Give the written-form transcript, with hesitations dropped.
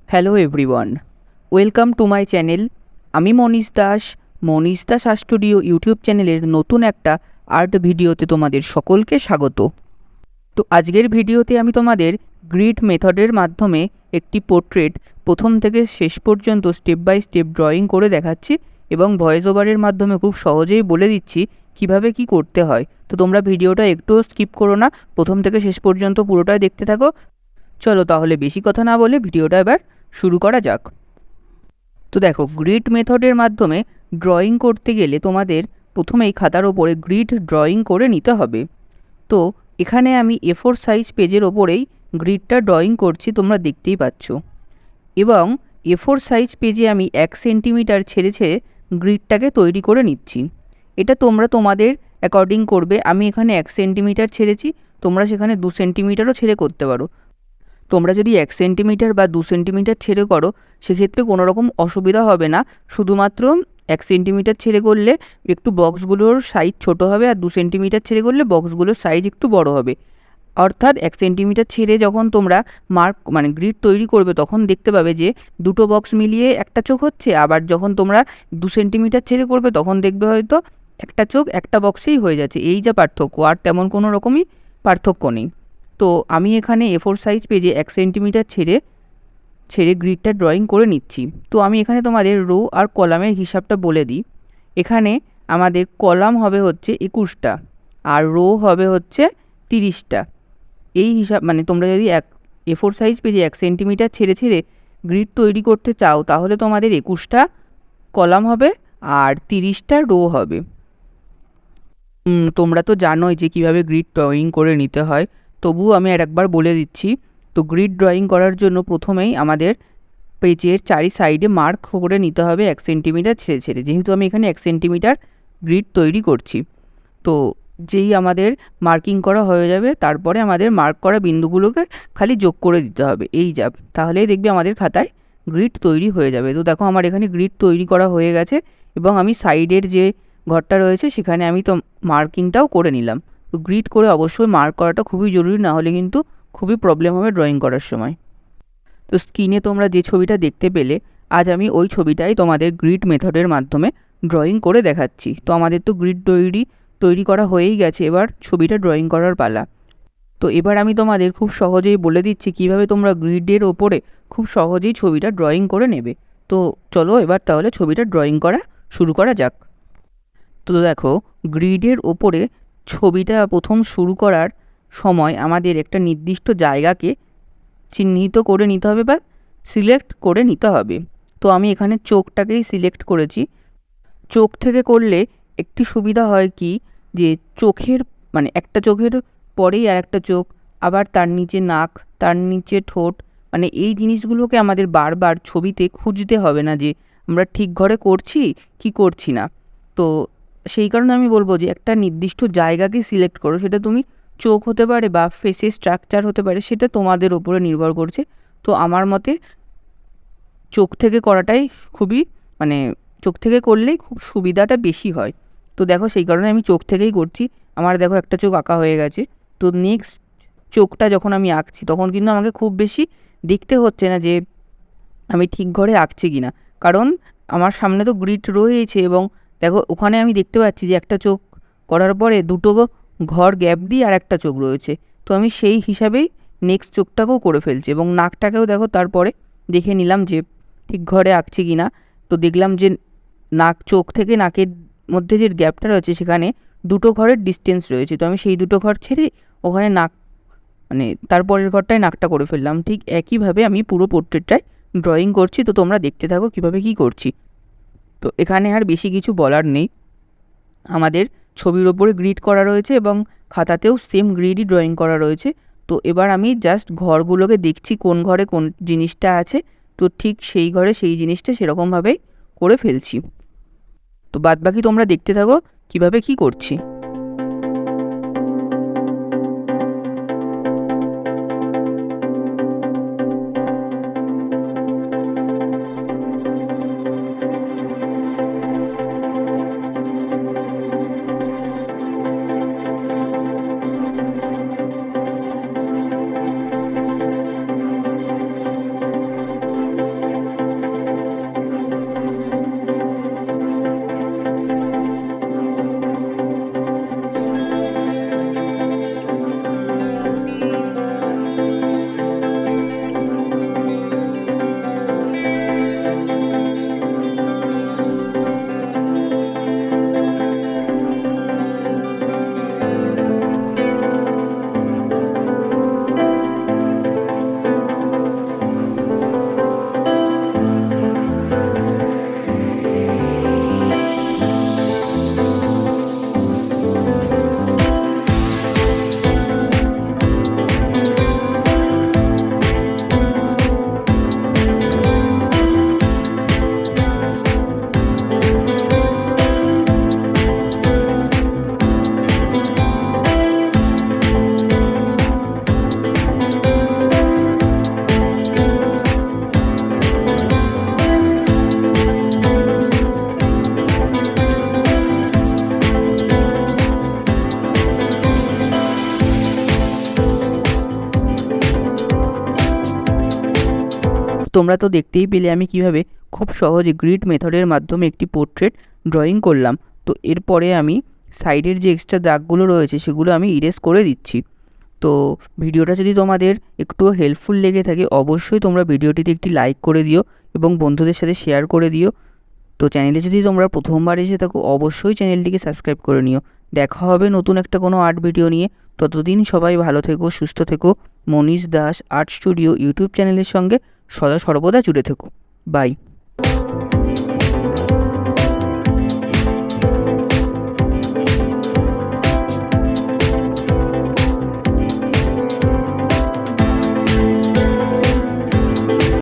Hello everyone, welcome to my channel. আমি মনীষ দাস, মনীষ Das art studio YouTube চ্যানেলের নতুন একটা আর্ট ভিডিওতে তোমাদের সকলকে স্বাগত। তো আজকের ভিডিওতে আমি তোমাদের গ্রিড মেথডের মাধ্যমে একটি পোর্ট্রেট প্রথম থেকে শেষ পর্যন্ত স্টেপ বাই স্টেপ ড্রয়িং করে দেখাচ্ছি এবং ভয়েস ওভারের মাধ্যমে খুব সহজেই বলে দিচ্ছি কিভাবে কি করতে হয়। তো তোমরা ভিডিওটা একটুও স্কিপ করো না, প্রথম থেকে শেষ পর্যন্ত পুরোটাই দেখতে থাকো। চলো তাহলে বেশি কথা না বলে ভিডিওটা এবার শুরু করা যাক। তো দেখো, গ্রিড মেথডের মাধ্যমে ড্রয়িং করতে গেলে তোমাদের প্রথমেই খাতার ওপরে গ্রিড ড্রয়িং করে নিতে হবে। তো এখানে আমি A4 সাইজ পেজের ওপরেই গ্রিডটা ড্রয়িং করছি, তোমরা দেখতেই পাচ্ছ। এবং A4 সাইজ পেজে আমি 1 সেন্টিমিটার ছেড়ে ছেড়ে গ্রিডটাকে তৈরি করে নিচ্ছি। এটা তোমরা তোমাদের অ্যাকর্ডিং করবে। আমি এখানে 1 সেন্টিমিটার ছেড়েছি, তোমরা সেখানে 2 সেন্টিমিটারও ছেড়ে করতে পারো। তোমরা যদি 1 সেন্টিমিটার বা 2 সেন্টিমিটার ছেড়ে করো সেক্ষেত্রে কোনো রকম অসুবিধা হবে না। শুধুমাত্র 1 সেন্টিমিটার ছেড়ে করলে একটু বক্সগুলোর সাইজ ছোট হবে, আর 2 সেন্টিমিটার ছেড়ে করলে বক্সগুলোর সাইজ একটু বড় হবে। অর্থাৎ 1 সেন্টিমিটার ছেড়ে যখন তোমরা গ্রিড তৈরি করবে তখন দেখতে পাবে যে দুটো বক্স মিলিয়ে একটা চোখ হচ্ছে, আবার যখন তোমরা 2 সেন্টিমিটার ছেড়ে করবে তখন দেখবে হয়তো একটা চোখ একটা বক্সেই হয়ে যাচ্ছে। এই যা পার্থক্য, আর তেমন কোনো রকমই পার্থক্য নেই। তো আমি এখানে A4 সাইজ পেজে 1 সেন্টিমিটার ছেড়ে ছেড়ে গ্রিডটা ড্রয়িং করে নিচ্ছি। তো আমি এখানে তোমাদের রো আর কলামের হিসাবটা বলে দিই। এখানে আমাদের কলাম হবে হচ্ছে 21টা আর রো হবে হচ্ছে 30টা। এই হিসাব তোমরা যদি A4 সাইজ পেজে 1 সেন্টিমিটার ছেড়ে ছেড়ে গ্রিড তৈরি করতে চাও তাহলে তোমাদের 21টা কলাম হবে আর 30টা রো হবে। তোমরা তো জানোই যে কীভাবে গ্রিড ড্রয়িং করে নিতে হয়, তবুও আমি আরেকবার বলে দিচ্ছি। তো গ্রিড ড্রয়িং করার জন্য প্রথমেই আমাদের পেজের চারি সাইডে মার্ক করে নিতে হবে 1 সেন্টিমিটার ছেড়ে ছেড়ে, যেহেতু আমি এখানে 1 সেন্টিমিটার গ্রিড তৈরি করছি। তো যেই আমাদের মার্কিং করা হয়ে যাবে তারপরে আমাদের মার্ক করা বিন্দুগুলোকে খালি যোগ করে দিতে হবে, এই যা, তাহলেই দেখবে আমাদের খাতায় গ্রিড তৈরি হয়ে যাবে। তো দেখো আমার এখানে গ্রিড তৈরি করা হয়ে গেছে এবং আমি সাইডের যে ঘরটা রয়েছে সেখানে আমি তো মার্কিংটাও করে নিলাম। তো গ্রিড করে অবশ্যই মার্ক করাটা খুবই জরুরি, না হলে কিন্তু খুবই প্রবলেম হবে ড্রয়িং করার সময়। তো স্ক্রিনে তোমরা যে ছবিটা দেখতে পেলে, আজ আমি ওই ছবিটাই তোমাদের গ্রিড মেথডের মাধ্যমে ড্রয়িং করে দেখাচ্ছি। তো আমাদের তো গ্রিড তৈরি করা হয়েই গেছে, এবার ছবিটা ড্রয়িং করার পালা। তো এবার আমি তোমাদের খুব সহজেই বলে দিচ্ছি কিভাবে তোমরা গ্রিডের ওপরে খুব সহজেই ছবিটা ড্রয়িং করে নেবে। তো চলো এবার তাহলে ছবিটা ড্রয়িং করা শুরু করা যাক। তো দেখো, গ্রিডের ওপরে ছবিটা প্রথম শুরু করার সময় আমাদের একটা নির্দিষ্ট জায়গাকে চিহ্নিত করে নিতে হবে বা সিলেক্ট করে নিতে হবে। তো আমি এখানে চোখটাকেই সিলেক্ট করেছি। চোখ থেকে করলে একটি সুবিধা হয় কি, যে চোখের একটা চোখের পরেই আর একটা চোখ, আবার তার নিচে নাক, তার নিচে ঠোঁট, এই জিনিসগুলোকে আমাদের বারবার ছবিতে খুঁজতে হবে না যে আমরা ঠিক ঘরে করছি কি করছি না। তো সেই কারণে আমি বলবো যে একটা নির্দিষ্ট জায়গাকে সিলেক্ট করো, সেটা তুমি চোখ হতে পারে বা ফেসের স্ট্রাকচার হতে পারে, সেটা তোমাদের ওপরে নির্ভর করছে। তো আমার মতে চোখ থেকে করাটাই খুবই চোখ থেকে করলেই খুব সুবিধাটা বেশি হয়। তো দেখো সেই কারণে আমি চোখ থেকেই করছি। আমার দেখো একটা চোখ আঁকা হয়ে গেছে। তো নেক্সট চোখটা যখন আমি আঁকছি তখন কিন্তু আমাকে খুব বেশি দেখতে হচ্ছে না যে আমি ঠিক ঘরে আঁকছি কি না, কারণ আমার সামনে তো গ্রিড রয়েছে এবং দেখো ওখানে আমি দেখতে পাচ্ছি যে একটা চোখ করার পরে দুটো ঘর গ্যাপ দিয়ে আর একটা চোখ রয়েছে। তো আমি সেই হিসাবেই নেক্সট চোখটাকেও করে ফেলছি এবং নাকটাকেও দেখো তারপরে দেখে নিলাম যে ঠিক ঘরে আঁকছি কি না। তো দেখলাম যে চোখ থেকে নাকের মধ্যে যে গ্যাপটা রয়েছে সেখানে দুটো ঘরের ডিস্টেন্স রয়েছে। তো আমি সেই দুটো ঘর ছেড়ে ওখানে নাক তারপরের ঘরটায় নাকটা করে ফেললাম। ঠিক একইভাবে আমি পুরো পোর্ট্রেটটায় ড্রয়িং করছি। তো তোমরা দেখতে থাকো কিভাবে কি করছি। তো এখানে আর বেশি কিছু বলার নেই, আমাদের ছবির ওপরে গ্রিড করা রয়েছে এবং খাতাতেও সেম গ্রিডই ড্রয়িং করা রয়েছে। তো এবার আমি জাস্ট ঘরগুলোকে দেখছি কোন ঘরে কোন জিনিসটা আছে, তো ঠিক সেই ঘরে সেই জিনিসটা সেরকমভাবেই করে ফেলছি। তো বাদবাকি তোমরা দেখতে থাকো কিভাবে কি করছি। তোমরা তো দেখতেই পেলে আমি কিভাবে খুব সহজে গ্রিড মেথডের মাধ্যমে একটি পোর্ট্রেট ড্রয়িং করলাম। তো এরপরে আমি সাইডের যে এক্সট্রা দাগগুলো রয়েছে সেগুলো আমি ইরেজ করে দিচ্ছি। তো ভিডিওটা যদি তোমাদের একটুও হেল্পফুল লেগে থাকে অবশ্যই তোমরা ভিডিওটিতে একটি লাইক করে দিও এবং বন্ধুদের সাথে শেয়ার করে দিও। তো চ্যানেলে যদি তোমরা প্রথমবার এসে থাকো অবশ্যই চ্যানেলটিকে সাবস্ক্রাইব করে নিও। দেখা হবে নতুন একটা কোনো আর্ট ভিডিও নিয়ে। ততদিন সবাই ভালো থেকো, সুস্থ থেকো। মনীষ দাস আর্ট স্টুডিও ইউটিউব চ্যানেলের সঙ্গে সদা সর্বদা জুড়ে থেকো। বাই।